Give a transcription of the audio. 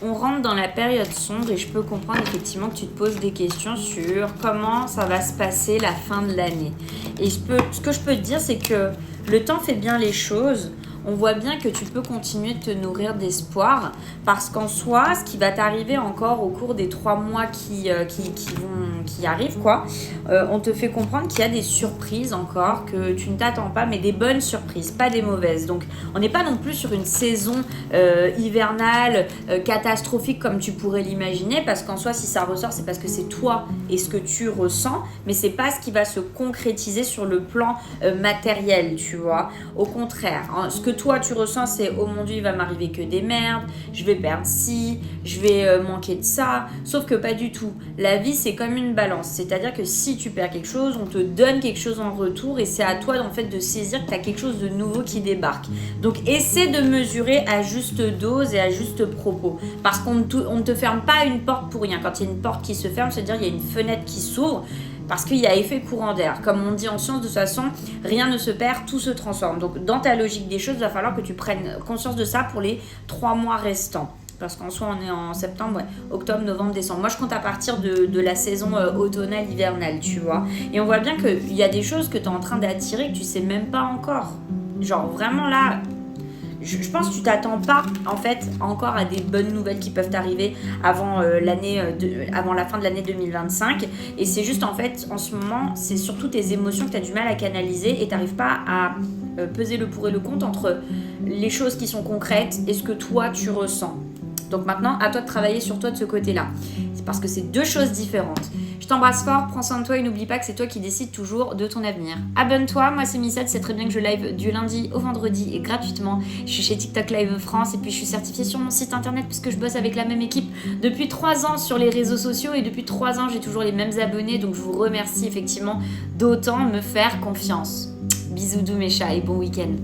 on rentre dans la période sombre et je peux comprendre effectivement que tu te poses des questions sur comment ça va se passer la fin de l'année. Et ce que je peux te dire, c'est que le temps fait bien les choses. On voit bien que tu peux continuer de te nourrir d'espoir parce qu'en soi, ce qui va t'arriver encore au cours des 3 mois qui arrivent, quoi, on te fait comprendre qu'il y a des surprises encore, que tu ne t'attends pas, mais des bonnes surprises, pas des mauvaises. Donc, on n'est pas non plus sur une saison hivernale, catastrophique comme tu pourrais l'imaginer, parce qu'en soi, si ça ressort, c'est parce que c'est toi et ce que tu ressens, mais c'est pas ce qui va se concrétiser sur le plan matériel, tu vois. Au contraire, hein, ce que toi tu ressens, c'est oh mon Dieu, il va m'arriver que des merdes, je vais perdre ci, je vais manquer de ça. Sauf que pas du tout. La vie, c'est comme une balance. C'est-à-dire que si tu perds quelque chose, on te donne quelque chose en retour et c'est à toi en fait de saisir que tu as quelque chose de nouveau qui débarque. Donc essaie de mesurer à juste dose et à juste propos. Parce qu'on ne te ferme pas une porte pour rien. Quand il y a une porte qui se ferme, c'est-à-dire qu'il y a une fenêtre qui s'ouvre. Parce qu'il y a effet courant d'air. Comme on dit en science, de toute façon, rien ne se perd, tout se transforme. Donc, dans ta logique des choses, il va falloir que tu prennes conscience de ça pour les 3 mois restants. Parce qu'en soi, on est en septembre, ouais, octobre, novembre, décembre. Moi, je compte à partir de la saison automnale, hivernale, tu vois. Et on voit bien qu'il y a des choses que tu es en train d'attirer que tu sais même pas encore. Genre, vraiment là... Je pense que tu t'attends pas en fait encore à des bonnes nouvelles qui peuvent t'arriver avant avant la fin de l'année 2025 et c'est juste en fait en ce moment c'est surtout tes émotions que tu as du mal à canaliser et tu n'arrives pas à peser le pour et le contre entre les choses qui sont concrètes et ce que toi tu ressens. Donc maintenant à toi de travailler sur toi de ce côté-là. C'est parce que c'est deux choses différentes. Je t'embrasse fort, prends soin de toi et n'oublie pas que c'est toi qui décides toujours de ton avenir. Abonne-toi, moi c'est Missette, c'est très bien que je live du lundi au vendredi et gratuitement. Je suis chez TikTok Live France et puis je suis certifiée sur mon site internet puisque je bosse avec la même équipe depuis 3 ans sur les réseaux sociaux et depuis 3 ans j'ai toujours les mêmes abonnés donc je vous remercie effectivement d'autant me faire confiance. Bisous doux mes chats et bon week-end.